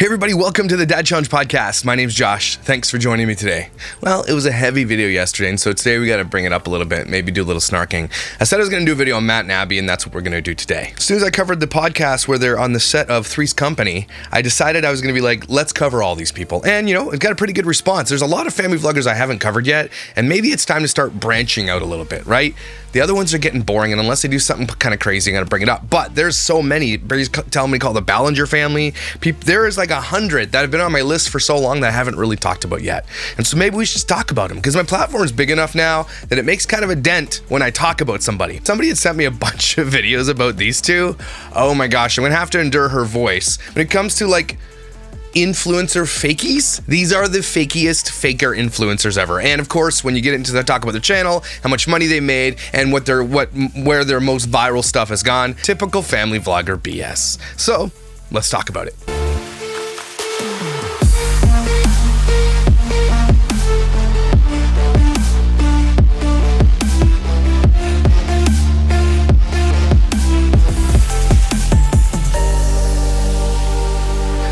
Hey everybody, welcome to the Dad Challenge podcast. My name's Josh. Thanks for joining me today. Well, it was a heavy video yesterday, and so today we got to bring it up a little bit, maybe do a little snarking. I said I was going to do a video on Matt and Abby, and that's what we're going to do today. As soon as I covered the podcast where they're on the set of Three's Company, I decided I was going to be like, let's cover all these people. And you know, it got a pretty good response. There's a lot of family vloggers I haven't covered yet, and maybe it's time to start branching out a little bit, right? The other ones are getting boring, and unless they do something kind of crazy, I'm going to bring it up. But there's so many. Barry's telling me to call the Ballinger family. There is like 100 that have been on my list for so long that I haven't really talked about yet. And so maybe we should just talk about them, because my platform is big enough now that it makes kind of a dent when I talk about somebody. Somebody had sent me a bunch of videos about these two. Oh my gosh, I'm going to have to endure her voice. When it comes to like influencer fakies, these are the fakiest faker influencers ever. And of course, when you get into the talk about their channel, how much money they made, and where their most viral stuff has gone, typical family vlogger BS. So let's talk about it.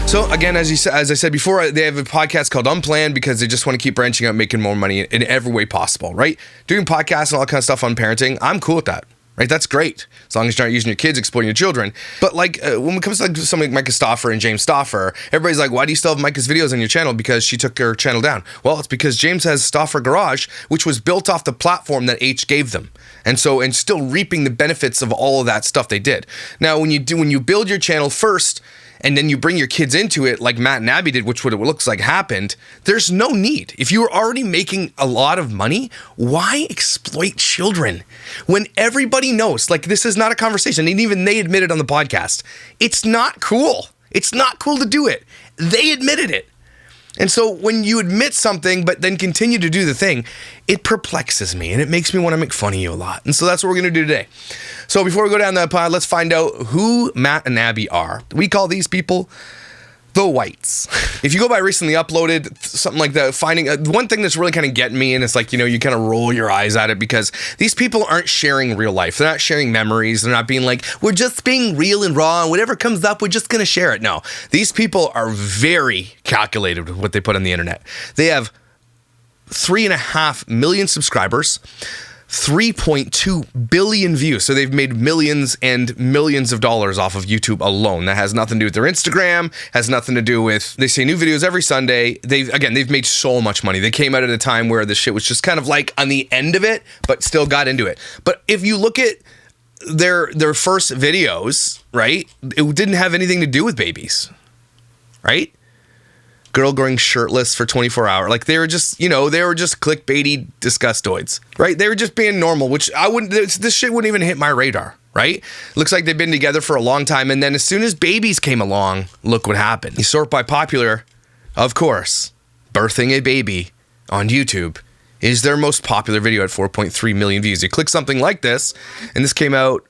So again, as I said before, they have a podcast called Unplanned because they just want to keep branching out, making more money in every way possible, right? Doing podcasts and all that kind of stuff on parenting, I'm cool with that, right? That's great, as long as you're not using your kids, exploiting your children. But like when it comes to like something like Micah Stauffer and James Stauffer, everybody's like, why do you still have Micah's videos on your channel? Because she took her channel down. Well, it's because James has Stauffer Garage, which was built off the platform that H gave them. And still reaping the benefits of all of that stuff they did. Now, when you build your channel first, and then you bring your kids into it like Matt and Abby did, which what it looks like happened, there's no need. If you were already making a lot of money, why exploit children? When everybody knows, like this is not a conversation, and even they admitted on the podcast, it's not cool. It's not cool to do it. They admitted it. And so when you admit something but then continue to do the thing, it perplexes me and it makes me want to make fun of you a lot. And so that's what we're going to do today. So before we go down that pod, let's find out who Matt and Abby are. We call these people the whites. If you go by recently uploaded, something like that, finding one thing that's really kind of getting me, and it's like, you know, you kind of roll your eyes at it because these people aren't sharing real life. They're not sharing memories. They're not being like, we're just being real and raw, and whatever comes up, we're just going to share it. No, these people are very calculated with what they put on the internet. They have 3.5 million subscribers, 3.2 billion views. So they've made millions and millions of dollars off of YouTube alone. That has nothing to do with their Instagram, has nothing to do with, they say new videos every Sunday. They've made so much money. They came out at a time where the shit was just kind of like on the end of it, but still got into it. But if you look at their first videos, right, it didn't have anything to do with babies, right? Girl going shirtless for 24 hours. Like they were just, you know, they were just clickbaity disgustoids, right? They were just being normal, which this shit wouldn't even hit my radar, right? Looks like they've been together for a long time. And then as soon as babies came along, look what happened. You sort by popular, of course, birthing a baby on YouTube is their most popular video at 4.3 million views. You click something like this, and this came out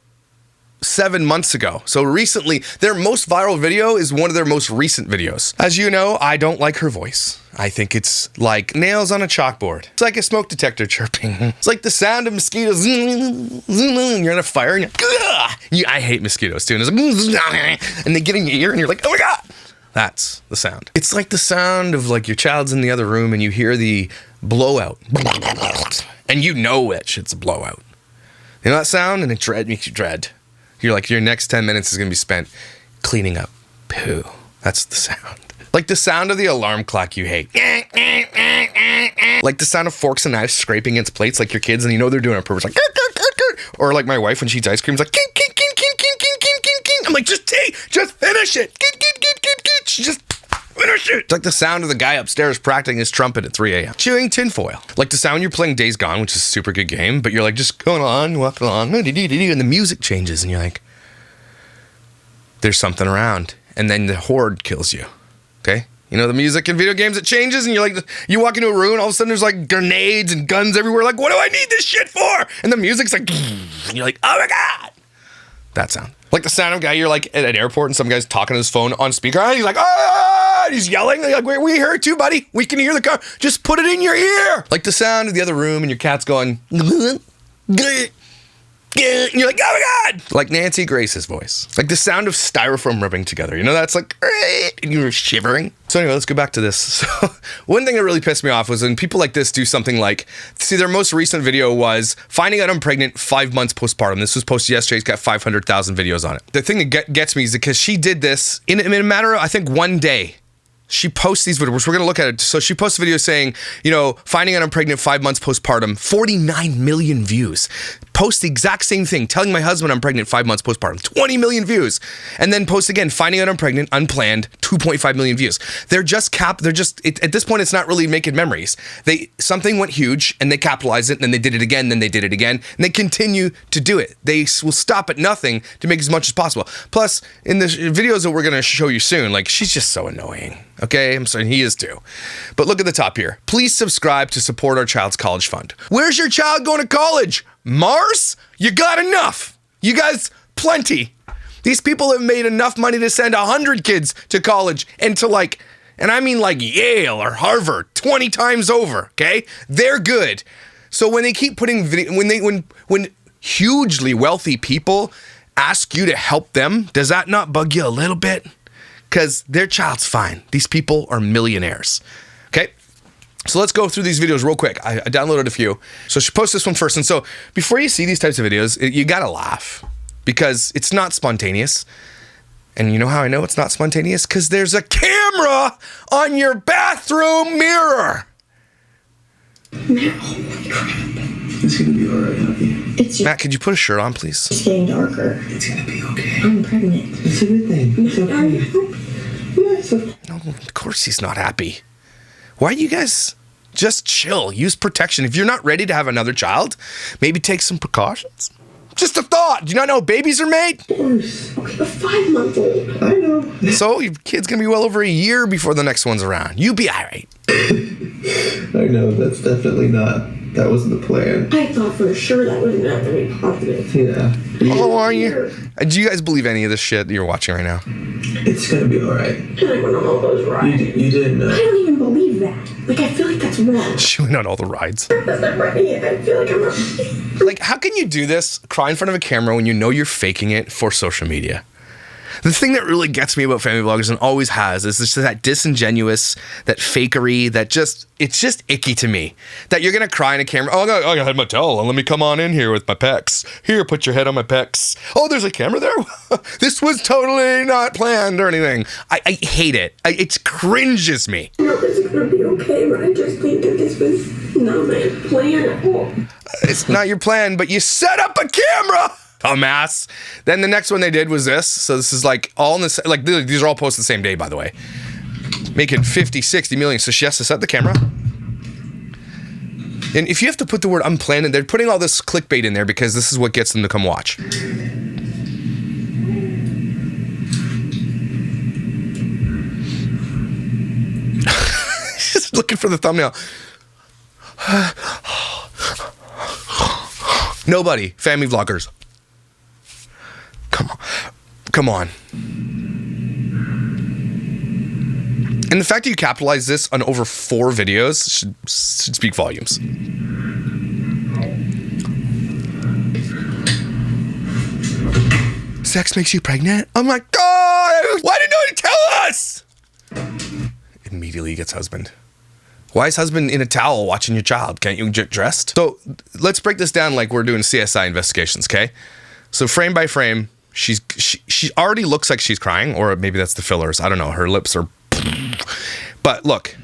7 months ago. So recently, their most viral video is one of their most recent videos. As you know, I don't like her voice. I think it's like nails on a chalkboard. It's like a smoke detector chirping. It's like the sound of mosquitoes. You're on a fire and I hate mosquitoes too. And it's like, and they get in your ear and you're like, oh my God. That's the sound. It's like the sound of like your child's in the other room and you hear the blowout. And you know that shit's a blowout. You know that sound? And it makes you dread. You're like, your next 10 minutes is going to be spent cleaning up poo. That's the sound. Like the sound of the alarm clock you hate. Like the sound of forks and knives scraping against plates like your kids, and you know they're doing it on purpose. Like, or like my wife when she eats ice cream, is like, I'm like, just finish it. Just finish it. It's like the sound of the guy upstairs practicing his trumpet at 3 a.m. Chewing tinfoil. Like the sound you're playing Days Gone, which is a super good game, but you're like just going on, walking along, and the music changes, and you're like, there's something around. And then the horde kills you. Okay? You know, the music in video games, it changes, and you're like, you walk into a room, all of a sudden there's like grenades and guns everywhere. Like, what do I need this shit for? And the music's like, and you're like, oh my God. That sound. Like the sound of a guy, you're like at an airport and some guy's talking on his phone on speaker. And he's like, ah, and he's yelling. Like, we hear it too, buddy. We can hear the car. Just put it in your ear. Like the sound of the other room and your cat's going, And you're like, oh my God! Like Nancy Grace's voice. Like the sound of styrofoam rubbing together. You know, that's like, and you're shivering. So anyway, let's go back to this. So one thing that really pissed me off was when people like this do something like, see, their most recent video was finding out I'm pregnant 5 months postpartum. This was posted yesterday. It's got 500,000 videos on it. The thing that gets me is because she did this in a matter of, I think, 1 day. She posts these videos, which we're going to look at it. So she posts a video saying, you know, finding out I'm pregnant 5 months postpartum, 49 million views. Post the exact same thing, telling my husband I'm pregnant 5 months postpartum, 20 million views. And then post again, finding out I'm pregnant, unplanned, 2.5 million views. They're just at this point, it's not really making memories. Something went huge and they capitalized it, and then they did it again, then they did it again, and they continue to do it. They will stop at nothing to make as much as possible. Plus, in the videos that we're going to show you soon, like, she's just so annoying. Okay, I'm sorry, he is too. But look at the top here. Please subscribe to support our child's college fund. Where's your child going to college? Mars? You got enough. You guys, plenty. These people have made enough money to send 100 kids to college and to and I mean like Yale or Harvard 20 times over, okay? They're good. So when they keep putting when hugely wealthy people ask you to help them, does that not bug you a little bit? Because their child's fine. These people are millionaires. Okay? So let's go through these videos real quick. I downloaded a few. So she posted this one first. And so before you see these types of videos, you gotta laugh because it's not spontaneous. And you know how I know it's not spontaneous? Because there's a camera on your bathroom mirror. Oh my crap. It's gonna be alright, honey. Matt, could you put a shirt on, please? It's getting darker. It's gonna be okay. I'm pregnant. It's a good thing. It's okay. No, of course he's not happy. Why you guys just chill? Use protection. If you're not ready to have another child, maybe take some precautions. Just a thought. Do you not know how babies are made? Of course. Okay, but 5 months old. I know. So your kid's gonna be well over a year before the next one's around. You be all right. I know, that's definitely not. That wasn't the plan. I thought for sure that was not going to be positive. Yeah. Oh, are you? Do you guys believe any of this shit you're watching right now? It's gonna be alright. And I went on all those rides. You didn't know. I don't even believe that. Like, I feel like that's wrong. She went on all the rides. Because I'm ready and I feel like I'm not. Like, how can you do this, cry in front of a camera when you know you're faking it for social media? The thing that really gets me about family vloggers and always has is just that disingenuous, that fakery, it's just icky to me. That you're gonna cry in a camera. Oh, I had my towel and let me come on in here with my pecs. Here, put your head on my pecs. Oh, there's a camera there? This was totally not planned or anything. I hate it. It cringes me. I know this is gonna be okay, but I just think that this was not my plan at all. It's not your plan, but you set up a camera! Dumbass. Then the next one they did was this. So this is like all in this, like these are all posted the same day, by the way. Making 50, 60 million. So she has to set the camera. And if you have to put the word unplanned in, they're putting all this clickbait in there because this is what gets them to come watch. Just looking for the thumbnail. Nobody. Family vloggers. Come on. And the fact that you capitalize this on over 4 videos should speak volumes. Sex makes you pregnant? Oh my God! Why didn't nobody tell us? Immediately gets husband. Why is husband in a towel watching your child? Can't you get dressed? So let's break this down like we're doing CSI investigations, okay? So frame by frame, she already looks like she's crying, or maybe that's the fillers. I don't know. Her lips are... But look.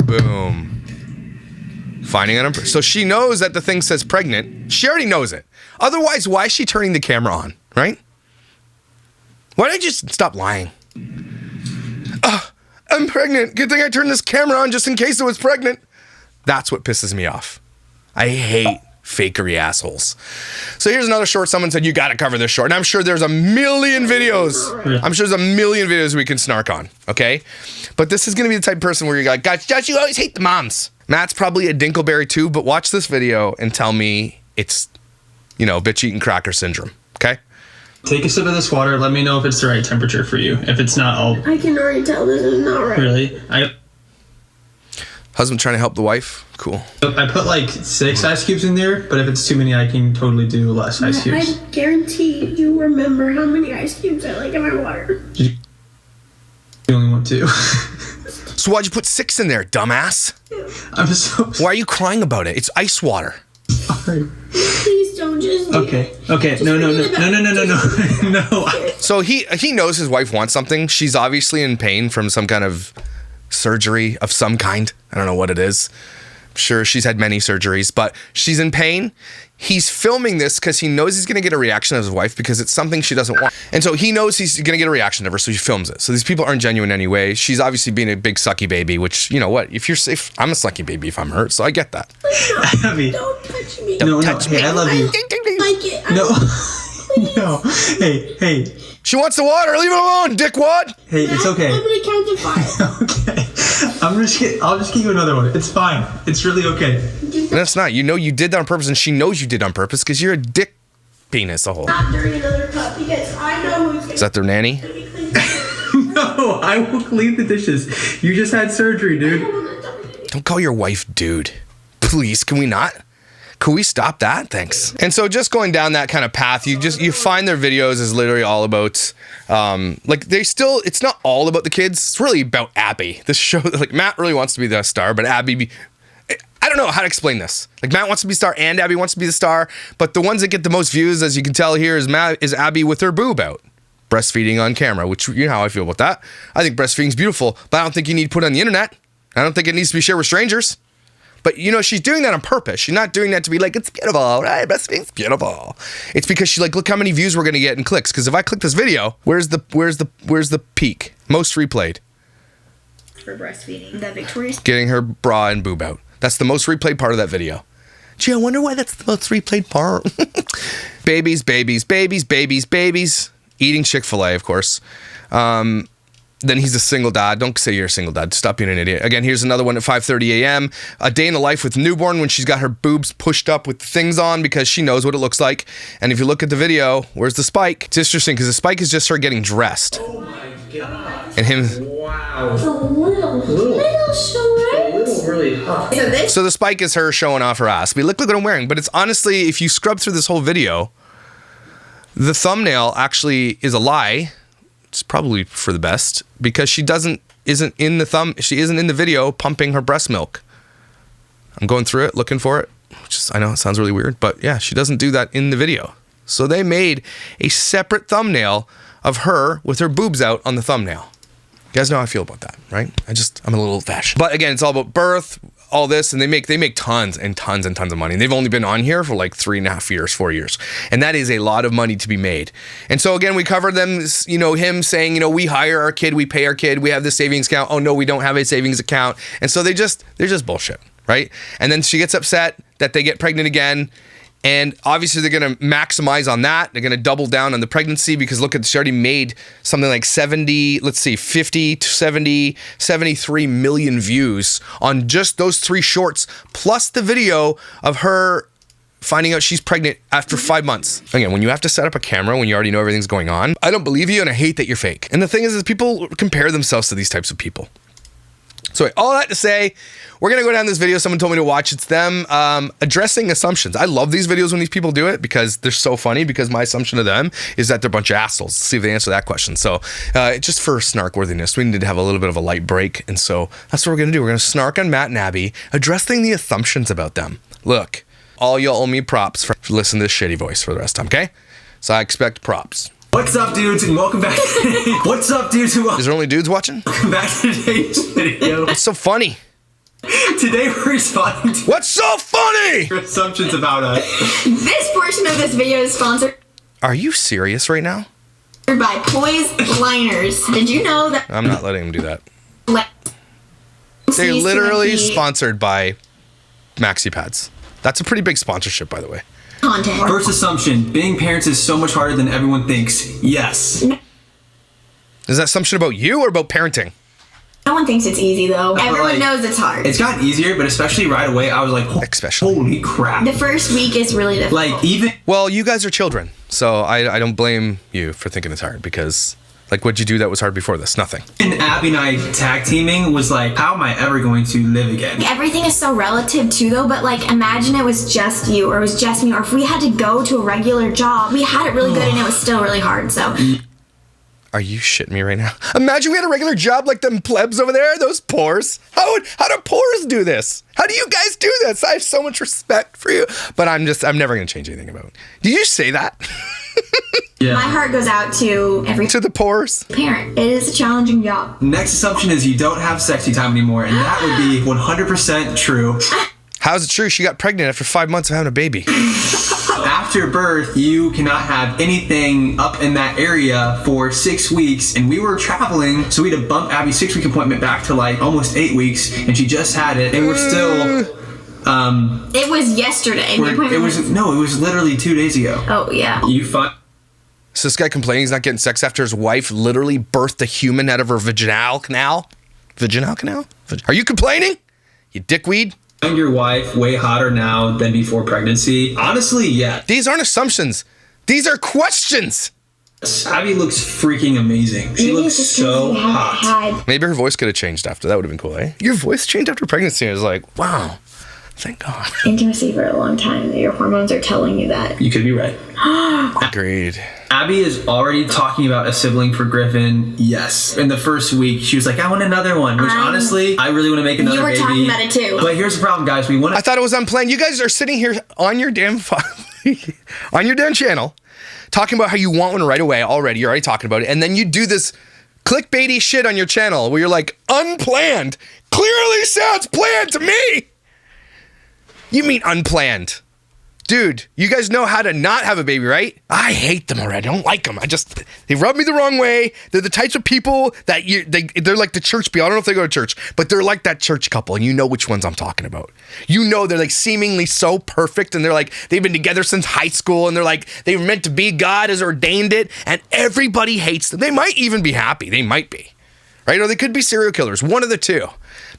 Boom. Finding out. So she knows that the thing says pregnant. She already knows it. Otherwise, why is she turning the camera on, right? Why don't I just stop lying? I'm pregnant. Good thing I turned this camera on just in case it was pregnant. That's what pisses me off. I hate fakery assholes. So here's another short. Someone said, you got to cover this short. And I'm sure there's a million videos. I'm sure there's a million videos we can snark on. Okay. But this is going to be the type of person where you're like, gosh, Josh, you always hate the moms. Matt's probably a Dinkleberry too, but watch this video and tell me it's, bitch eating cracker syndrome. Okay. Take a sip of this water. Let me know if it's the right temperature for you. If it's not, I can already tell this is not right. Really? Husband trying to help the wife. Cool. I put like 6 ice cubes in there, but if it's too many, I can totally do less ice cubes. I guarantee you remember how many ice cubes I like in my water. You only want 2. So why'd you put 6 in there, dumbass? I'm so Why are you crying about it? It's ice water. sorry. Please don't just do Okay. it. Okay. No. No. So he knows his wife wants something. She's obviously in pain from some kind of surgery of some kind. I don't know what it is. I'm sure she's had many surgeries, but she's in pain. He's filming this because he knows he's going to get a reaction of his wife because it's something she doesn't want. And so he knows he's going to get a reaction of her, so he films it. So these people aren't genuine anyway. She's obviously being a big sucky baby, which, you know what? If you're safe, I'm a sucky baby if I'm hurt, so I get that. Abby. Don't touch me. No. touch Hey, me. I love you. Like it. No. No. Hey. She wants the water. Leave it alone, dickwad. Hey, it's okay. I'm gonna count to 5. Okay. I'll just give you another one. It's fine. It's really okay. That's not. You know you did that on purpose, and she knows you did on purpose because you're a dick penis a hole. Not during another cup because I know who's gonna. Is that their nanny? No, I will clean the dishes. You just had surgery, dude. Don't call your wife dude. Please, can we not? Could we stop that? Thanks. And so just going down that kind of path, you find their videos is literally all about, it's not all about the kids. It's really about Abby. This show, like Matt really wants to be the star, but Abby, I don't know how to explain this. Like Matt wants to be the star and Abby wants to be the star, but the ones that get the most views, as you can tell here, is Abby with her boob out. Breastfeeding on camera, which you know how I feel about that. I think breastfeeding's beautiful, but I don't think you need to put it on the internet. I don't think it needs to be shared with strangers. But, you know, she's doing that on purpose. She's not doing that to be like, it's beautiful, right? Breastfeeding's beautiful. It's because she's like, look how many views we're going to get and clicks. Because if I click this video, where's the peak? Most replayed. For breastfeeding. The Victoria's. Getting her bra and boob out. That's the most replayed part of that video. Gee, I wonder why that's the most replayed part. Babies. Eating Chick-fil-A, of course. Then he's a single dad. Don't say you're a single dad. Stop being an idiot. Again, here's another one at 5:30 a.m. A day in the life with newborn when she's got her boobs pushed up with things on because she knows what it looks like. And if you look at the video, where's the spike? It's interesting because the spike is just her getting dressed. Oh my god. And him. Wow. It's a little short. Really hot. So this. So the spike is her showing off her ass. But look what I'm wearing. But it's honestly, if you scrub through this whole video, the thumbnail actually is a lie. It's probably for the best because she isn't in the video pumping her breast milk. I'm going through it looking for it, I know it sounds really weird, but yeah, she doesn't do that in the video. So they made a separate thumbnail of her with her boobs out on the thumbnail. You guys know how I feel about that, right? I'm a little old-fashioned. But again, it's all about birth, all this, and they make tons and tons and tons of money. And they've only been on here for like 3.5 years, 4 years. And that is a lot of money to be made. And so again, we covered them, him saying, we hire our kid, we pay our kid, we have this savings account. Oh no, we don't have a savings account. And so they're just bullshit, right? And then she gets upset that they get pregnant again. And obviously they're going to maximize on that. They're going to double down on the pregnancy because look, she already made something like 50 to 70, 73 million views on just those 3 shorts, plus the video of her finding out she's pregnant after 5 months. Again, when you have to set up a camera, when you already know everything's going on, I don't believe you and I hate that you're fake. And the thing is people compare themselves to these types of people. So all that to say, we're going to go down this video. Someone told me to watch. It's them addressing assumptions. I love these videos when these people do it because they're so funny because my assumption of them is that they're a bunch of assholes. Let's see if they answer that question. So just for snark worthiness, we need to have a little bit of a light break. And so that's what we're going to do. We're going to snark on Matt and Abby, addressing the assumptions about them. Look, all y'all owe me props for listening to this shitty voice for the rest of the time, okay? So I expect props. What's up, dudes, and welcome back today. What's up, dudes, and Is there only dudes watching? welcome back to today's video. What's so funny? Today we're responding to What's so funny? your assumptions about us. This portion of this video is sponsored Are you serious right now? by Poise Liners. Did you know that? I'm not letting him do that. They're literally sponsored by Maxi Pads. That's a pretty big sponsorship, by the way. Content. First assumption, being parents is so much harder than everyone thinks. Yes. Is that assumption about you or about parenting? No one thinks it's easy though. Everyone like, knows it's hard. It's gotten easier, but especially right away, I was like, Especially. holy crap. The first week is really difficult. Like, even... Well, you guys are children, so I don't blame you for thinking it's hard because Like, what'd you do that was hard before this? Nothing. And Abby and I tag teaming was like, how am I ever going to live again? Everything is so relative too though, but like imagine it was just you or it was just me, or if we had to go to a regular job, we had it really good and it was still really hard, so. Are you shitting me right now? Imagine we had a regular job like them plebs over there, those poors. How do poors do this? How do you guys do this? I have so much respect for you, but I'm never going to change anything about it. Did you say that? Yeah. My heart goes out to every To the poors? parent. It is a challenging job. Next assumption is you don't have sexy time anymore, and that would be 100% true. How's it true? She got pregnant after 5 months of having a baby. After birth, you cannot have anything up in that area for 6 weeks, and we were traveling, so we had to bump Abby's 6-week appointment back to like almost 8 weeks, and she just had it, and we're still. It was yesterday. It was literally 2 days ago. Oh yeah. You find. So this guy complaining he's not getting sex after his wife literally birthed a human out of her vaginal canal? Vaginal canal? Are you complaining? You dickweed? Find your wife way hotter now than before pregnancy? Honestly, yeah. These aren't assumptions. These are questions. Abby looks freaking amazing. She looks so hot. Maybe her voice could have changed after. That would have been cool, eh? Your voice changed after pregnancy. I was like, wow, thank God. Intimacy for a long time. Your hormones are telling you that. You could be right. Agreed. Abby is already talking about a sibling for Griffin. Yes. In the first week, she was like, I want another one. Which honestly, I really want to make another baby. You were talking about it too. But here's the problem, guys. We want I thought it was unplanned. You guys are sitting here on your damn on your damn channel talking about how you want one right away already. You're already talking about it. And then you do this clickbaity shit on your channel where you're like, unplanned. Clearly sounds planned to me. You mean unplanned. Dude, you guys know how to not have a baby, right? I hate them already. I don't like them. They rub me the wrong way. They're the types of people that they're like the church people. I don't know if they go to church, but they're like that church couple, and you know which ones I'm talking about. You know they're like seemingly so perfect, and they're like, they've been together since high school, and they're like, they were meant to be, God has ordained it, and everybody hates them. They might even be happy. They might be, right? Or they could be serial killers, one of the two.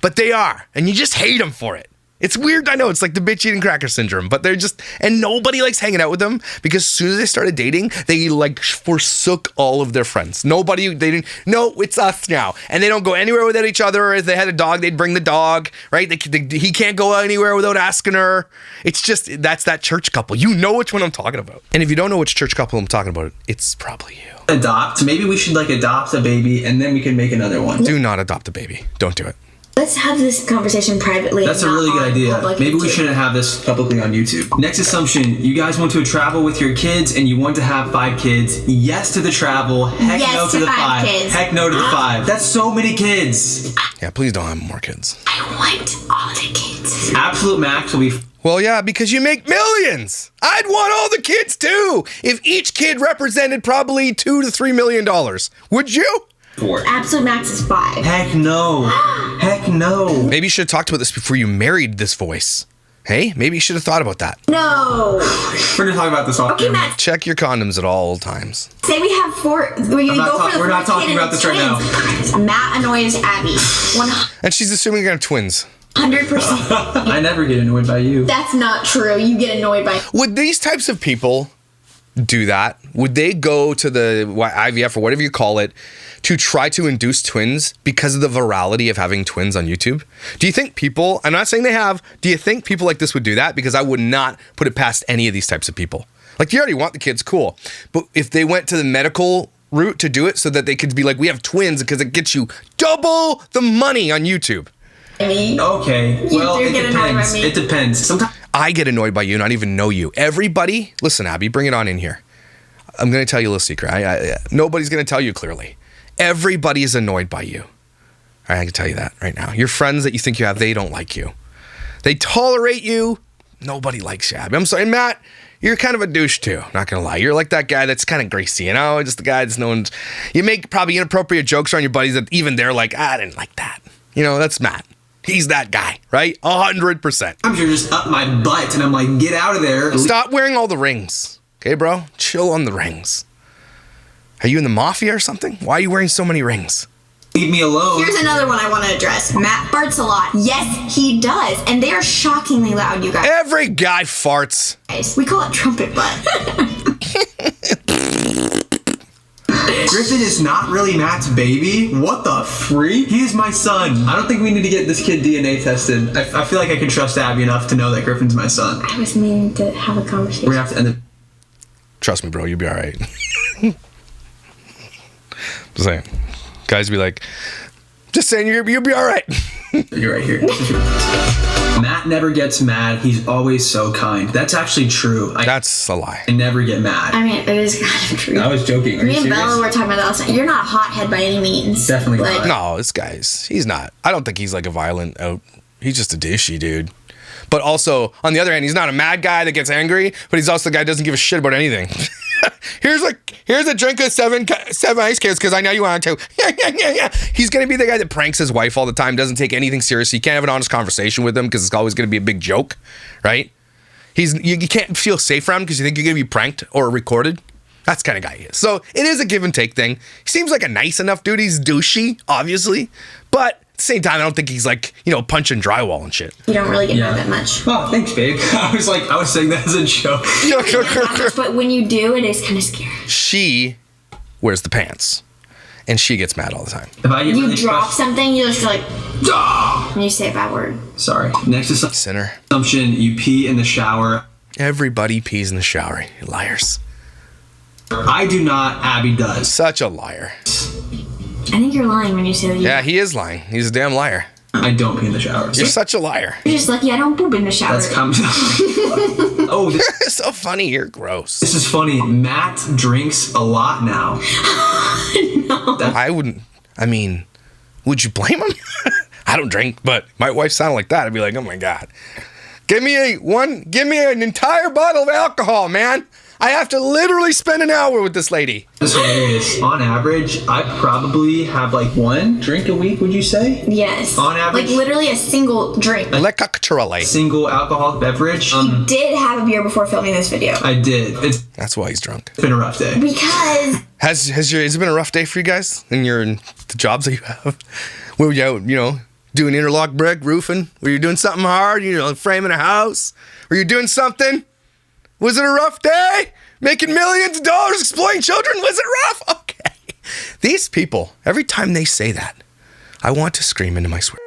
But they are, and you just hate them for it. It's weird, I know, it's like the bitch eating cracker syndrome, but they're just, and nobody likes hanging out with them because as soon as they started dating, they like forsook all of their friends. No, it's us now. And they don't go anywhere without each other, or if they had a dog, they'd bring the dog, right? He can't go anywhere without asking her. It's just, that's that church couple. You know which one I'm talking about. And if you don't know which church couple I'm talking about, it's probably you. Adopt. Maybe we should like adopt a baby and then we can make another one. Do not adopt a baby. Don't do it. Let's have this conversation privately. That's a really good idea. Maybe we shouldn't have this publicly on YouTube. Next assumption, you guys want to travel with your kids and you want to have 5 kids. Yes to the travel. Heck yes no to the 5. Kids. Heck no to the 5. That's so many kids. Yeah, please don't have more kids. I want all the kids. Absolute max will be... Well, yeah, because you make millions. I'd want all the kids too. If each kid represented probably $2 to $3 million, would you? 4. Absolute max is 5. Heck no. Heck no. Maybe you should have talked about this before you married this voice. Hey, maybe you should have thought about that. No. We're going to talk about this off camera. Matt. Check your condoms at all times. Say we have 4. We're not talking about this right now. Matt annoys Abby. And she's assuming you're going to have twins. 100%. I never get annoyed by you. That's not true. You get annoyed by... Would these types of people do that? Would they go to the IVF or whatever you call it to try to induce twins because of the virality of having twins on YouTube? Do you think people, I'm not saying they have, do you think people like this would do that? Because I would not put it past any of these types of people. Like, you already want the kids, cool. But if they went to the medical route to do it so that they could be like, we have twins because it gets you double the money on YouTube. Okay, well, it depends. It depends. Sometimes I get annoyed by you, not even know you. Everybody, listen, Abby, bring it on in here. I'm going to tell you a little secret. Nobody's going to tell you clearly. Everybody is annoyed by you. I can tell you that right now. Your friends that you think you have, they don't like you. They tolerate you. Nobody likes you, Abby. I'm sorry, Matt, you're kind of a douche too. Not going to lie. You're like that guy that's kind of greasy, you know? Just the guy that's known. You make probably inappropriate jokes on your buddies that even they're like, I didn't like that. You know, that's Matt. He's that guy, right? 100%. you're just up my butt and I'm like, get out of there. Stop wearing all the rings. Okay, bro? Chill on the rings. Are you in the mafia or something? Why are you wearing so many rings? Leave me alone. Here's another one I want to address. Matt farts a lot. Yes, he does. And they are shockingly loud, you guys. Every guy farts. We call it trumpet butt. Griffin is not really Matt's baby. What the freak? He is my son. I don't think we need to get this kid DNA tested. I feel like I can trust Abby enough to know that Griffin's my son. I was meaning to have a conversation. We're gonna have to end it. Trust me, bro, you'll be all right. Just saying. Guys be like, just saying, you'll be all right. You're right here. Matt never gets mad. He's always so kind. That's actually true. That's a lie. I never get mad. I mean, it is kind of true. I was joking. Are Me you and serious? Bella were talking about that last night. You're not a hothead by any means. Definitely Like, not. No, this guy's, he's not. I don't think he's like a violent out. He's just a dishy dude. But also, on the other hand, he's not a mad guy that gets angry, but he's also the guy that doesn't give a shit about anything. Here's a drink of seven ice cubes because I know you want to. He's gonna be the guy that pranks his wife all the time, doesn't take anything seriously. You can't have an honest conversation with him because it's always gonna be a big joke, right? You can't feel safe around him because you think you're gonna be pranked or recorded. That's the kind of guy he is. So it is a give and take thing. He seems like a nice enough dude. He's douchey, obviously, but at the same time, I don't think he's like, punching drywall and shit. you don't really get mad that much. Oh, thanks, babe. I was saying that as a joke. But when you do, it is kind of scary. She wears the pants, and she gets mad all the time. If I get You really drop stressed- something, you just like, and you say a bad word. Sorry. Next Sinner. assumption, you pee in the shower. Everybody pees in the shower. You liars. I do not. Abby does. Such a liar. I think you're lying when you say that. Yeah, he is lying. He's a damn liar. I don't pee in the shower. You're such a liar. You're just lucky I don't poop in the shower. That's oh, It's so funny. You're gross. this is funny. Matt drinks a lot now. Would you blame him? I don't drink, but my wife sounded like that. I'd be like, oh my God. Give me an entire bottle of alcohol, man. I have to literally spend an hour with this lady. This is hilarious. On average, I probably have like one drink a week, would you say? Yes. On average? Like literally a single drink. Single alcoholic beverage. He did have a beer before filming this video. I did. It's That's why he's drunk. been a rough day. Because Has it been a rough day for you guys in the jobs that you have? Were you out, doing interlock brick, roofing? Were you doing something hard? Framing a house? Were you doing something? Was it a rough day? Making millions of dollars exploiting children? Was it rough? Okay. These people, every time they say that, I want to scream into my swear.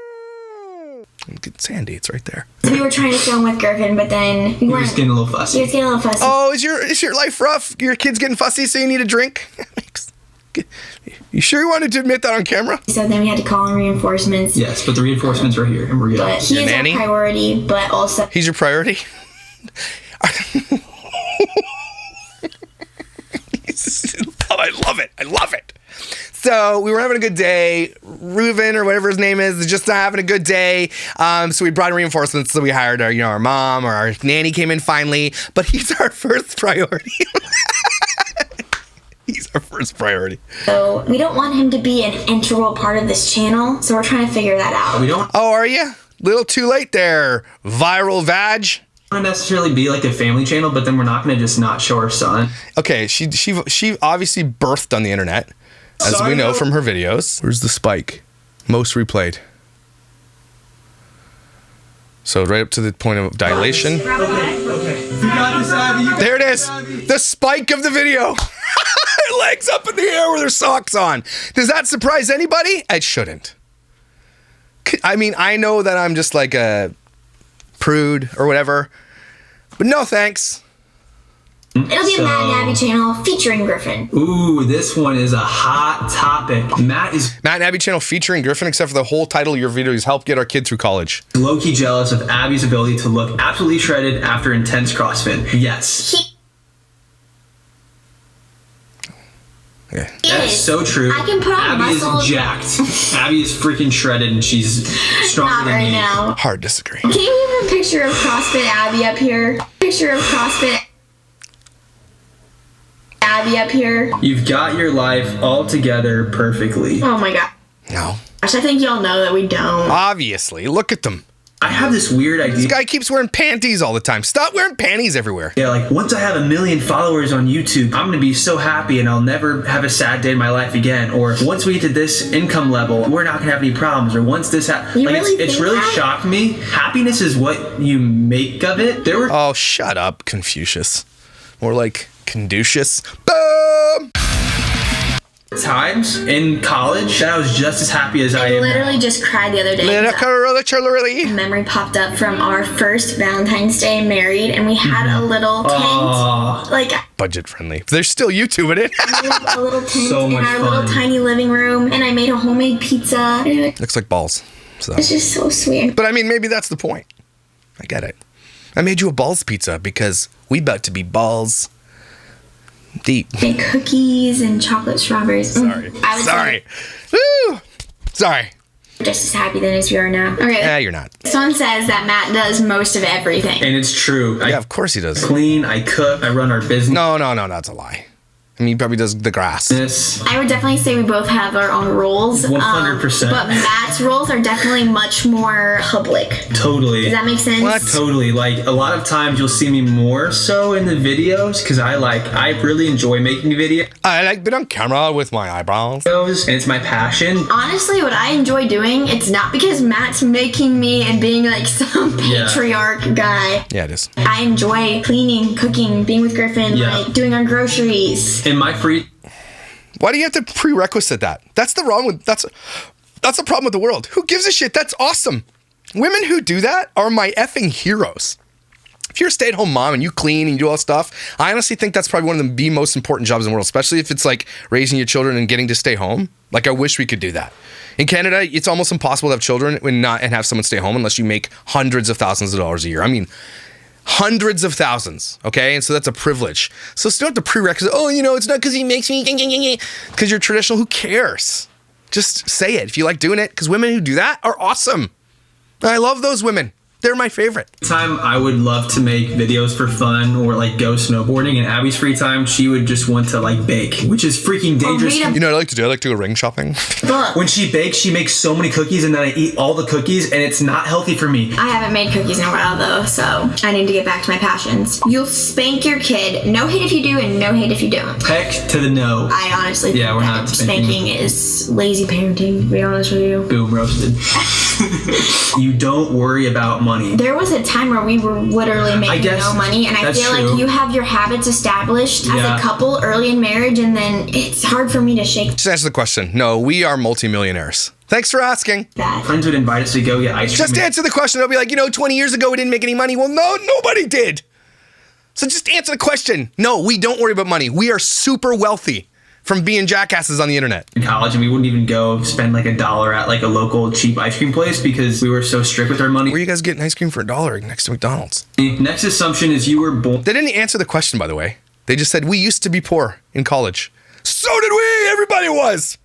Sandy, it's right there. we were trying to film with Griffin, but then we We're weren't. just getting a little fussy. He was getting a little fussy. Oh, is your life rough? Your kid's getting fussy, so you need a drink? You sure you wanted to admit that on camera? So then we had to call in reinforcements. Yes, but the reinforcements are here, and we're good. But he Your is our nanny? priority, but also He's your priority? I love it. So we were having a good day. Reuven or whatever his name is just not having a good day. So we brought in reinforcements. So we hired our mom or our nanny came in finally. But he's our first priority. He's our first priority. So we don't want him to be an integral part of this channel, so we're trying to figure that out. We don't Oh, are you? Little too late there. Viralvag. want to necessarily be like a family channel, but then we're not going to just not show our son. Okay, she obviously birthed on the internet, as Sorry, we know no. from her videos. Where's the spike? Most replayed. So right up to the point of dilation. Okay. You got this, Abby. There it is. The spike of the video. Her legs up in the air with her socks on. Does that surprise anybody? It shouldn't. I mean, I know that I'm just like a prude or whatever, but no thanks. It'll be a Matt and Abby channel featuring Griffin. Ooh, this one is a hot topic. Matt is Matt and Abby channel featuring Griffin, except for the whole title of your video is help get our kid through college. low-key jealous of Abby's ability to look absolutely shredded after intense CrossFit. Yes. Okay. That's Is. so true. I can put on Abby muscle. is jacked. Abby is freaking shredded and she's stronger Not than right me. now. Hard disagree. Can you have a picture of CrossFit Abby up here? Picture of CrossFit Abby up here. You've got your life all together perfectly. Oh my god. No. Gosh, I think y'all know that we don't. Obviously. Look at them. I have this weird idea. This guy keeps wearing panties all the time. Stop wearing panties everywhere. Yeah, like once I have 1 million followers on YouTube, I'm gonna be so happy and I'll never have a sad day in my life again. Or once we get to this income level, we're not gonna have any problems. Or once this You like really it's think really that? shocked me. Happiness is what you make of it. There were Oh, shut up, Confucius. More like Conducius. Boom! Times in college that I was just as happy as I am literally now. just cried the other day. Literally. Memory popped up from our first Valentine's Day married, and we had a little tent, like Budget friendly. There's still YouTube in it. a little tent So in much our fun. little tiny living room, and I made a homemade pizza. And it Looks like balls. So. was just so sweet. But I mean, maybe that's the point. I get it. I made you a balls pizza because we about to be balls deep. And cookies and chocolate strawberries. Sorry. I was Sorry. Woo! Sorry. just as happy then as you are now. Okay. You're not. Someone says that Matt does most of everything. And it's true. Yeah, of course he does. I clean, I cook, I run our business. No, that's a lie. I mean, he probably does the grass. I would definitely say we both have our own roles. 100%. But Matt's roles are definitely much more public. Totally. Does that make sense? What? Totally. Like, a lot of times you'll see me more so in the videos because I really enjoy making videos. I like being on camera with my eyebrows. And it's my passion. Honestly, what I enjoy doing, it's not because Matt's making me and being like some patriarch guy. Yeah, it is. I enjoy cleaning, cooking, being with Griffin, like doing our groceries. In my free Why do you have to prerequisite that? That's the problem with the world. Who gives a shit? That's awesome. Women who do that are my effing heroes. If you're a stay-at-home mom and you clean and you do all that stuff, I honestly think that's probably one of the most important jobs in the world, especially if it's like raising your children and getting to stay home. Like, I wish we could do that. In Canada, it's almost impossible to have children and have someone stay home unless you make hundreds of thousands of dollars a year. I mean, hundreds of thousands, okay? And so that's a privilege. So still have to prerequisite, it's not because he makes me, because you're traditional. Who cares? Just say it if you like doing it, because women who do that are awesome. I love those women. They're my favorite. time, I would love to make videos for fun or like go snowboarding. In Abby's free time, she would just want to like bake, which is freaking dangerous. read a- You know what I like to do? I like to go ring shopping. Look, When she bakes, she makes so many cookies and then I eat all the cookies and it's not healthy for me. I haven't made cookies in a while though, so I need to get back to my passions. You'll spank your kid. No hate if you do and no hate if you don't. Heck to the no. I honestly think Yeah, we're that not spanking is lazy parenting, to be honest with you. Boom, roasted. You don't worry about money. There was a time where we were literally making guess no money, and I that's feel true. like you have your habits established as Yeah. a couple early in marriage, and then it's hard for me to shake Just answer the question. No, we are multimillionaires. Thanks for asking. that. Friends would invite us to go get ice cream. Just answer the question. They'll be like, 20 years ago we didn't make any money. Well, no, nobody did. So just answer the question. No, we don't worry about money. We are super wealthy from being jackasses on the internet. in college, and we wouldn't even go spend like $1 at like a local cheap ice cream place because we were so strict with our money. Where are you guys getting ice cream for $1 next to McDonald's? Next assumption is you were born. They didn't answer the question, by the way. They just said, we used to be poor in college. So did we. Everybody was.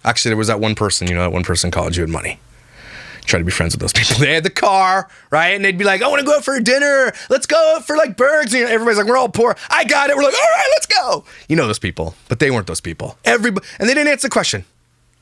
Actually, there was that one person, that one person in college who had money. Try to be friends with those people. They had the car, right? And they'd be like, I want to go out for dinner. Let's go out for like burgers. And everybody's like, we're all poor. I got it. We're like, all right, let's go. You know those people, but they weren't those people. Everybody, and they didn't answer the question.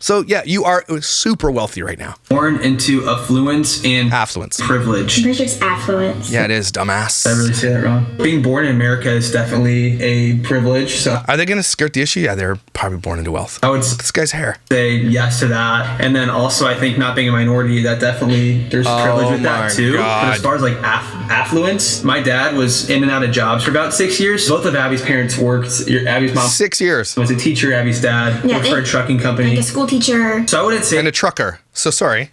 So yeah, you are super wealthy right now. Born into affluence and Affluence. privilege. Pretty sure it's affluence. Yeah, it is, dumbass. Did I really say that wrong? Being born in America is definitely a privilege, so Are they going to skirt the issue? Yeah, they're probably born into wealth. I would This guy's hair. say yes to that. And then also, I think not being a minority, that definitely, there's privilege with my that too. God. But as far as like affluence, my dad was in and out of jobs for about 6 years. Both of Abby's parents worked. Abby's mom 6 years. was a teacher. Abby's dad Yeah, worked for a trucking company. Like a school teacher. So I wouldn't say And a trucker. So sorry.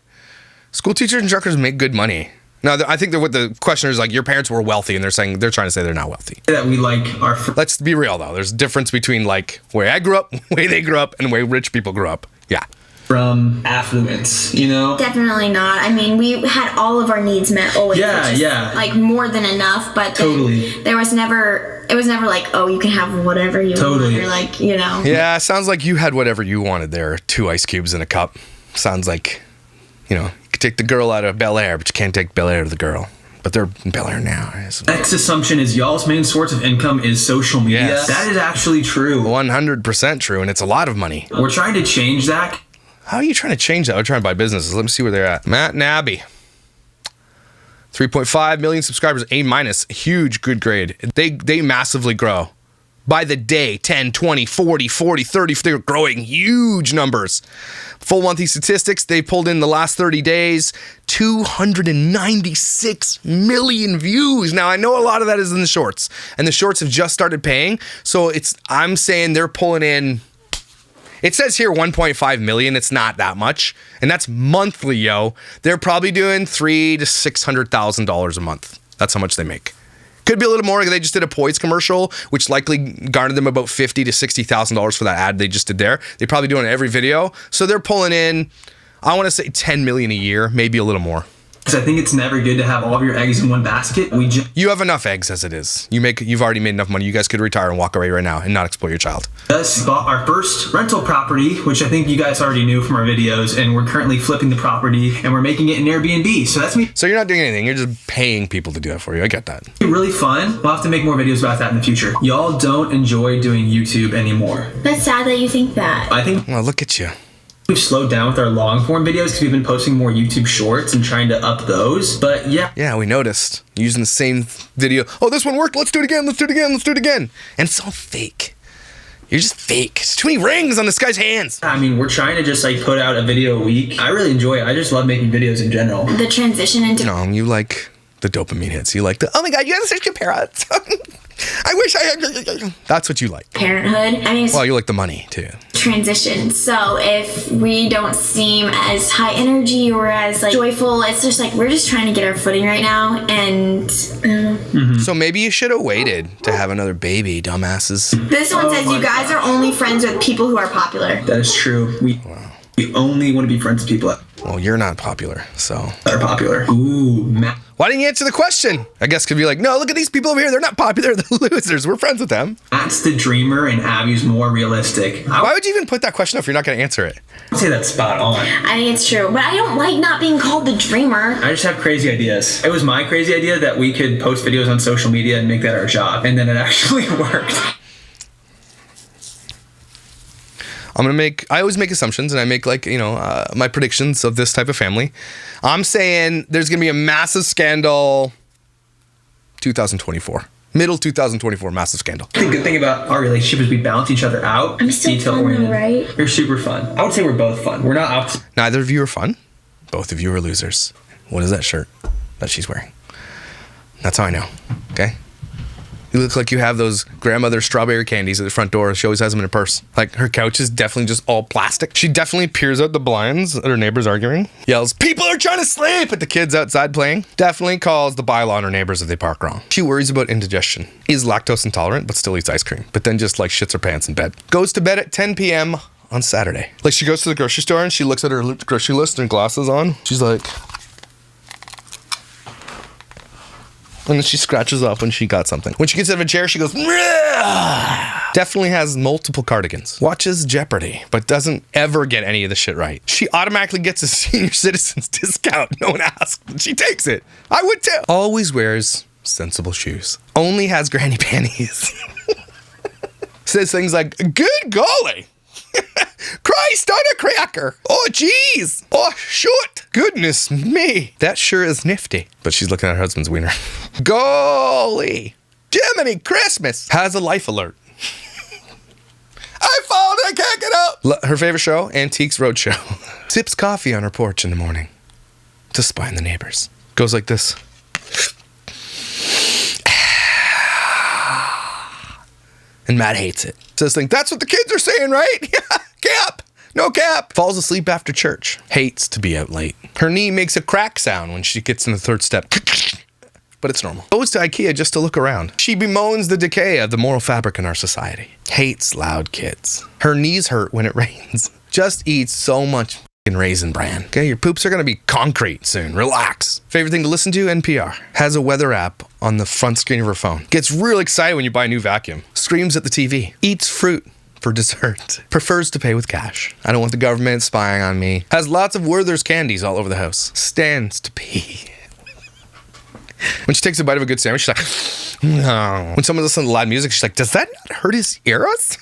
School teachers and truckers make good money. Now, I think that what the questioner is like, your parents were wealthy, and they're trying to say they're not wealthy. that we like our Let's be real, though. There's a difference between like where I grew up, the way they grew up, and the way rich people grew up. Yeah. from affluence, Definitely not. I mean, we had all of our needs met always. Yeah, which is, yeah. Like more than enough, but then Totally. it was never like, oh, you can have whatever you Totally. want. Or like, Yeah, sounds like you had whatever you wanted there. 2 ice cubes in a cup. Sounds like, you could take the girl out of Bel Air, but you can't take Bel Air to the girl. But they're in Bel Air now. Next assumption is y'all's main source of income is social media. Yes. That is actually true. 100% true, and it's a lot of money. We're trying to change that. How are you trying to change that? We're trying to buy businesses. Let me see where they're at. Matt and Abby. 3.5 million subscribers, A-. Huge, good grade. They massively grow. By the day, 10, 20, 40, 30, they're growing huge numbers. Full monthly statistics, they pulled in the last 30 days, 296 million views. Now, I know a lot of that is in the shorts, and the shorts have just started paying, so I'm saying they're pulling in It says here 1.5 million. It's not that much. And that's monthly, yo. They're probably doing $300,000 to $600,000 a month. That's how much they make. Could be a little more. They just did a Poise commercial, which likely garnered them about $50,000 to $60,000 for that ad they just did there. They probably do it in every video. So they're pulling in, I want to say 10 million a year, maybe a little more. Because I think it's never good to have all of your eggs in one basket. You have enough eggs as it is. You've already made enough money. You guys could retire and walk away right now and not exploit your child. Just bought our first rental property, which I think you guys already knew from our videos, and we're currently flipping the property and we're making it an Airbnb. So that's me. So you're not doing anything. You're just paying people to do that for you. I get that. Really fun. We'll have to make more videos about that in the future. Y'all don't enjoy doing YouTube anymore. That's sad that you think that. I think Well, look at you. we've slowed down with our long form videos because we've been posting more YouTube shorts and trying to up those. But yeah. Yeah, we noticed. Using the same video. Oh, this one worked. Let's do it again. Let's do it again. Let's do it again. And it's all fake. You're just fake. There's too many rings on this guy's hands. I mean, we're trying to just like put out a video a week. I really enjoy it. I just love making videos in general. The transition into No, you like the dopamine hits. You like the, oh my God, you have such good parents. I wish I had. That's what you like. parenthood. I mean, it's Well, you like the money too. transition. So if we don't seem as high energy or as like joyful, it's just like we're just trying to get our footing right now. And So maybe you should have waited to have another baby, dumbasses. this one says you guys are only friends with people who are popular. That is true. We only want to be friends with people that Well, you're not popular, so. are popular. Ooh, Matt. Why didn't you answer the question? I guess could be like, no, look at these people over here. They're not popular. They're losers. We're friends with them. Matt's the dreamer and Abby's more realistic. I Why would you even put that question up if you're not going to answer it? would say that's spot on. I think it's true, but I don't like not being called the dreamer. I just have crazy ideas. It was my crazy idea that we could post videos on social media and make that our job. And then it actually worked. I always make assumptions and I make like, my predictions of this type of family. I'm saying there's going to be a massive scandal 2024. Middle 2024, massive scandal. The good thing about our relationship is we balance each other out. I'm still fun though, right? You're super fun. I would say we're both fun. We're not opposite. Neither of you are fun. Both of you are losers. What is that shirt that she's wearing? That's how I know. Okay? You look like you have those grandmother strawberry candies at the front door. She always has them in her purse. Like, her couch is definitely just all plastic. She definitely peers out the blinds at her neighbors arguing. Yells, people are trying to sleep at the kids outside playing. Definitely calls the bylaw on her neighbors if they park wrong. She worries about indigestion. Is lactose intolerant, but still eats ice cream. But then just like shits her pants in bed. Goes to bed at 10 p.m. on Saturday. Like, she goes to the grocery store and she looks at her grocery list and glasses on. She's like... And then she scratches off when she got something. When she gets out of a chair, she goes, "Rah!" Definitely has multiple cardigans. Watches Jeopardy, but doesn't ever get any of the shit right. She automatically gets a senior citizen's discount. No one asks. She takes it. I would too. Always wears sensible shoes. Only has granny panties. Says things like, good golly. Christ on a cracker. Oh, jeez. Oh, shoot. Goodness me. That sure is nifty. But she's looking at her husband's wiener. Golly. Jiminy Christmas. Has a life alert. I fallen. I can't get up. Her favorite show, Antiques Roadshow. Sips coffee on her porch in the morning to spy on the neighbors. Goes like this. And Matt hates it. Says thing, that's what the kids are saying, right? Yeah, cap. No cap. Falls asleep after church. Hates to be out late. Her knee makes a crack sound when she gets in the third step. But it's normal. Goes to IKEA just to look around. She bemoans the decay of the moral fabric in our society. Hates loud kids. Her knees hurt when it rains. Just eats so much Raisin Bran. Okay, your poops are gonna be concrete soon. Relax. Favorite thing to listen to? NPR. Has a weather app on the front screen of her phone. Gets real excited when you buy a new vacuum. Screams at the TV. Eats fruit for dessert. Prefers to pay with cash. I don't want the government spying on me. Has lots of Werther's candies all over the house. Stands to pee. When she takes a bite of a good sandwich, she's like, no. When someone listens to loud music, she's like, does that not hurt his ears?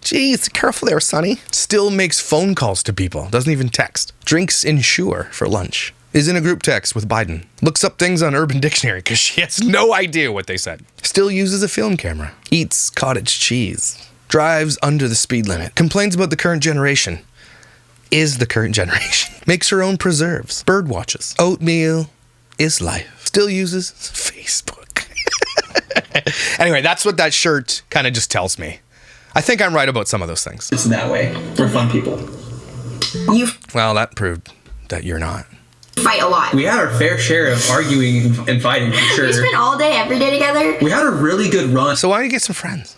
Jeez, careful there, Sonny. Still makes phone calls to people. Doesn't even text. Drinks Ensure for lunch. Is in a group text with Biden. Looks up things on Urban Dictionary because she has no idea what they said. Still uses a film camera. Eats cottage cheese. Drives under the speed limit. Complains about the current generation. Is the current generation. Makes her own preserves. Bird watches. Oatmeal is life. Still uses Facebook. Anyway, that's what that shirt kind of just tells me. I think I'm right about some of those things. It's in that way. We're fun people. You Well, that proved that you're not. fight a lot. We had our fair share of arguing and fighting for sure. We spent all day, every day together. We had a really good run. So why don't you get some friends?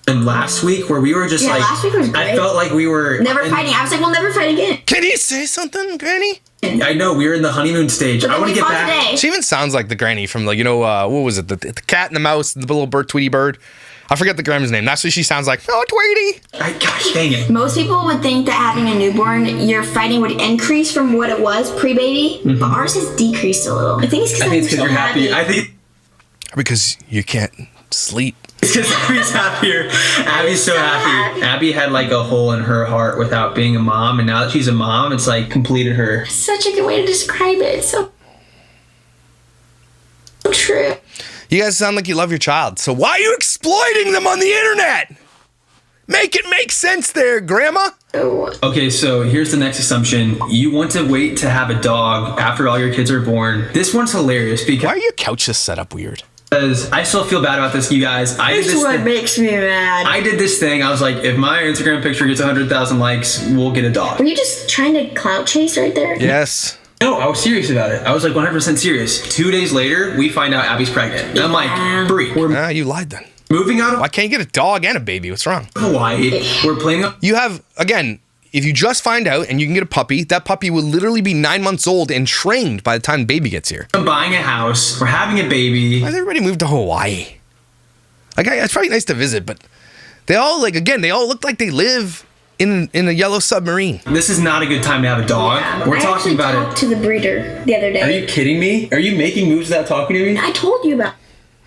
And last week where we were just like, last week was I great. felt like we were Never fighting. I was like, we'll never fight again. Can you say something, Granny? I know we were in the honeymoon stage. But I then want we to get fought back. today. She even sounds like the Granny from like, what was it? The cat and the mouse, the little bird, Tweety Bird. I forget the grandma's name. That's what she sounds like. Oh, Tweety. Gosh dang it. Most people would think that having a newborn, your fighting would increase from what it was pre-baby, but ours has decreased a little. I think it's I think it's because so you're happy. I think Because you can't sleep. it's because Abby's happier. Abby's so happy. Abby had like a hole in her heart without being a mom, and now that she's a mom, it's like completed her. Such a good way to describe it. It's so true. You guys sound like you love your child. So why are you exploiting them on the internet? Make it make sense there, Grandma. Oh. Okay, so here's the next assumption. You want to wait to have a dog after all your kids are born. This one's hilarious Why are your couches set up weird? because I still feel bad about this, you guys. I did This this is what thing. makes me mad. I did this thing. I was like, if my Instagram picture gets 100,000 likes, we'll get a dog. Were you just trying to clout chase right there? Yes. No, I was serious about it. I was like 100% serious. 2 days later, we find out Abby's pregnant. And I'm like, Brie, we're You lied then. moving out of Why can't you get a dog and a baby? What's wrong? Hawaii. We're planning on You have, again, if you just find out and you can get a puppy, that puppy will literally be 9 months old and trained by the time baby gets here. buying a house. We're having a baby. Why does everybody move to Hawaii? Like, it's probably nice to visit, but they all, they all look like they live in a yellow submarine. This is not a good time to have a dog. We're I talking actually about talked it. to the breeder the other day. Are you kidding me? Are you making moves without talking to me? I told you about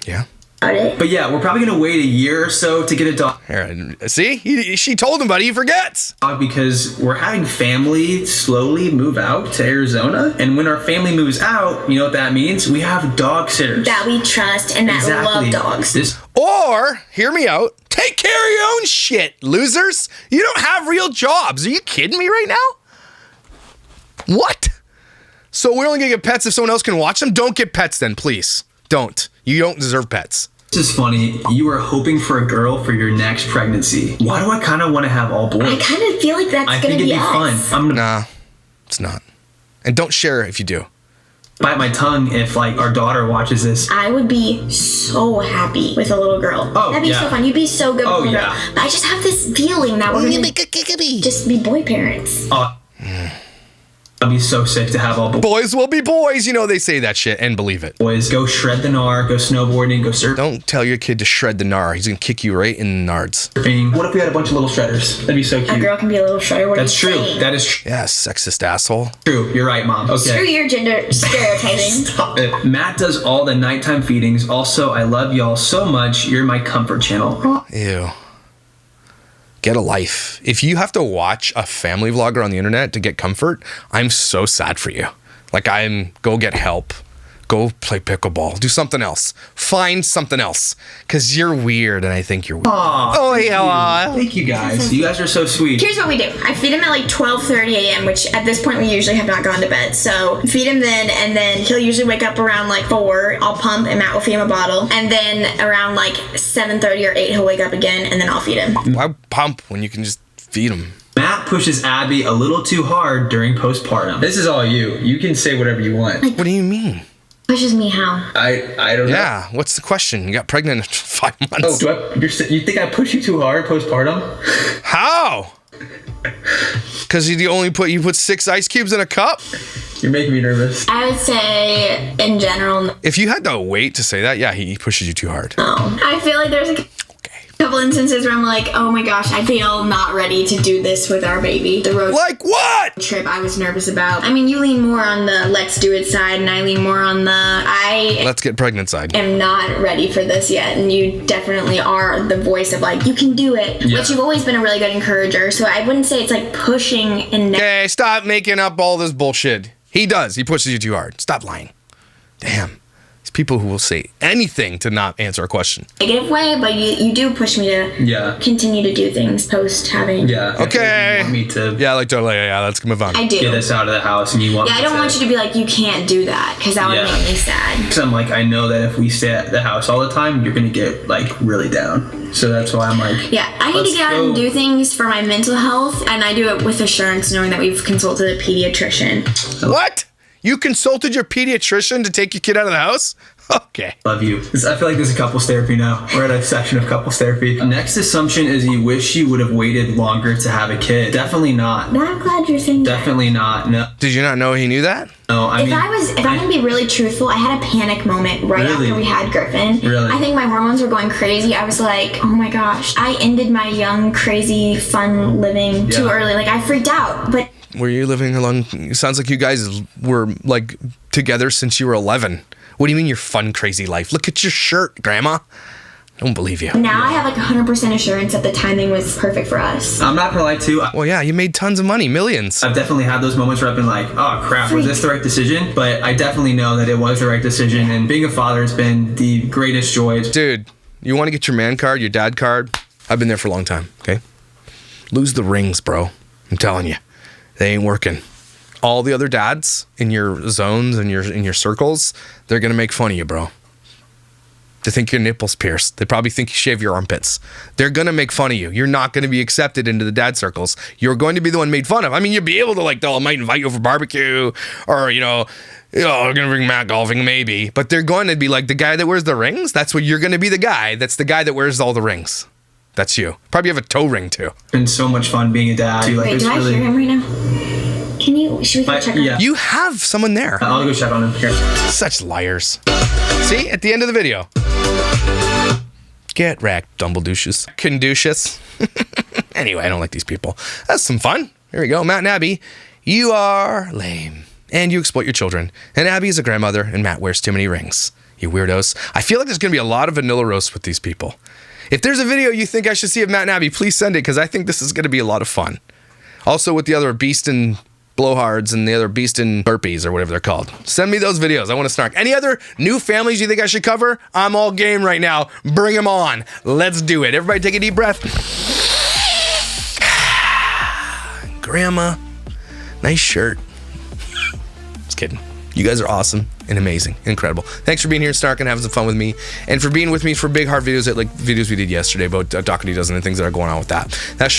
Yeah. it. But yeah, we're probably gonna wait a year or so to get a dog Here, see? She told him, but he forgets. because we're having family slowly move out to Arizona. And when our family moves out, you know what that means? We have dog sitters. That we trust and that love dogs. This Or, hear me out, take care of your own shit, losers. You don't have real jobs. Are you kidding me right now? What? So we're only gonna get pets if someone else can watch them? Don't get pets then, please. Don't. You don't deserve pets. is funny. You are hoping for a girl for your next pregnancy. Why do I kind of want to have all boys? I kind of feel like that's I gonna think it'd be be us. fun. I'm gonna Nah, it's not. And don't share if you do. bite my tongue if like our daughter watches this. I would be so happy with a little girl. Oh, That'd be yeah. so fun. You'd be so good with Oh, a little yeah. girl. But I just have this feeling that we're gonna just be boy parents. I'd be so sick to have all Boys will be boys. You know they say that shit and believe it. boys. Go shred the gnar, go snowboarding, go surfing. Don't tell your kid to shred the gnar. He's gonna kick you right in the nards. What if we had a bunch of little shredders? That'd be so A cute. girl can be a little shredder. What That's are you true. saying? That is Yeah, sexist asshole. true. You're right, Mom. Okay. Screw your gender stereotyping. Stop it. Matt does all the nighttime feedings. Also, I love y'all so much. You're my comfort channel. Ew. Get a life. If you have to watch a family vlogger on the internet to get comfort, I'm so sad for you. Like, go get help. Go play pickleball. Do something else. Find something else. Because you're weird and I think you're weird. Oh, yeah. Thank you guys. You guys are so sweet. Here's what we do. I feed him at like 12:30 a.m., which at this point we usually have not gone to bed. So feed him then, and then he'll usually wake up around like 4. I'll pump, and Matt will feed him a bottle. And then around like 7:30 or 8, he'll wake up again, and then I'll feed him. Why pump when you can just feed him? Matt pushes Abby a little too hard during postpartum. This is all you. You can say whatever you want. What do you mean? Pushes me how? I don't know. Yeah, what's the question? You got pregnant in 5 months. Oh, you think I push you too hard postpartum? How? Because you put 6 ice cubes in a cup? You're making me nervous. I would say in general, no. If you had to wait to say that, yeah, he pushes you too hard. I feel like there's a couple instances where I'm like, oh my gosh, I feel not ready to do this with our baby. The road Like what? trip I was nervous about. I mean, you lean more on the let's do it side, and I lean more on the I Let's get pregnant side. am not ready for this yet. And you definitely are the voice of like, you can do it. Yeah. But you've always been a really good encourager. So I wouldn't say it's like pushing and Okay, stop making up all this bullshit. He does. He pushes you too hard. Stop lying. Damn. He's people who will say anything to not answer a question. Negative way, but you do push me to continue to do things post having. Yeah. Okay. You want me to Yeah, like totally. Yeah, let's move on. I do. get us out of the house, and you want Yeah, me I don't to, want you to be like, you can't do that, because that would Yeah. make me sad. Because I'm like, I know that if we stay at the house all the time, you're gonna get like really down. So that's why I'm like, Yeah, I need let's to get out and go. do things for my mental health, and I do it with assurance, knowing that we've consulted a pediatrician. What? You consulted your pediatrician to take your kid out of the house? Okay. Love you. I feel like there's a couples therapy now. We're at a section of couples therapy. Next assumption is you wish you would have waited longer to have a kid. Definitely not. I'm glad you're saying that. Definitely not. No. Did you not know he knew that? No. I mean, If I'm gonna be really truthful, I had a panic moment right Really? after we had Griffin. Really? I think my hormones were going crazy. I was like, oh my gosh, I ended my young, crazy, fun living too Yeah. early. Like, I freaked out, but Were you living along? It sounds like you guys were like together since you were 11. What do you mean your fun, crazy life? Look at your shirt, Grandma. I don't believe you. now I have like 100% assurance that the timing was perfect for us. I'm not gonna lie too. Well, yeah, you made tons of money, millions. I've definitely had those moments where I've been like, oh crap, was this the right decision? But I definitely know that it was the right decision, and being a father has been the greatest joy. Dude, you want to get your man card, your dad card? I've been there for a long time, okay? Lose the rings, bro. I'm telling you. They ain't working. All the other dads in your zones and in your circles, they're going to make fun of you, bro. They think your nipples pierced. They probably think you shave your armpits. They're going to make fun of you. You're not going to be accepted into the dad circles. You're going to be the one made fun of. I mean, you'll be able to, like, they'll might invite you over barbecue or, we're going to bring Matt golfing, maybe. But they're going to be like the guy that wears the rings. That's what you're going to be, the guy. That's the guy that wears all the rings. That's you. Probably have a toe ring, too. It's been so much fun being a dad. Too. Like, Wait, it's do I really, hear him right now? Should we go check on yeah. You have someone there. I'll go check on him. Here. Such liars. See, at the end of the video. Get wrecked, dumbledouches. Conducious. Anyway, I don't like these people. That's some fun. Here we go. Matt and Abby, you are lame. And you exploit your children. And Abby is a grandmother, and Matt wears too many rings. You weirdos. I feel like there's going to be a lot of vanilla roast with these people. If there's a video you think I should see of Matt and Abby, please send it, because I think this is going to be a lot of fun. Also with the other beast and blowhards and the other beast and burpees or whatever they're called. Send me those videos. I want to snark. Any other new families you think I should cover? I'm all game right now. Bring them on. Let's do it. Everybody take a deep breath. Grandma, nice shirt. Just kidding. You guys are awesome and amazing, incredible. Thanks for being here, Snark, and having some fun with me, and for being with me for big hard videos like videos we did yesterday about Doherty Dozen and things that are going on with that. That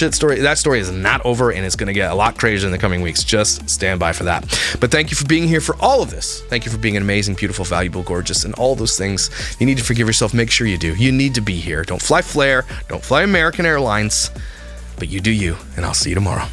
story is not over, and it's going to get a lot crazier in the coming weeks. Just stand by for that. But thank you for being here for all of this. Thank you for being an amazing, beautiful, valuable, gorgeous, and all those things. You need to forgive yourself. Make sure you do. You need to be here. Don't fly Flair. Don't fly American Airlines. But you do you, and I'll see you tomorrow.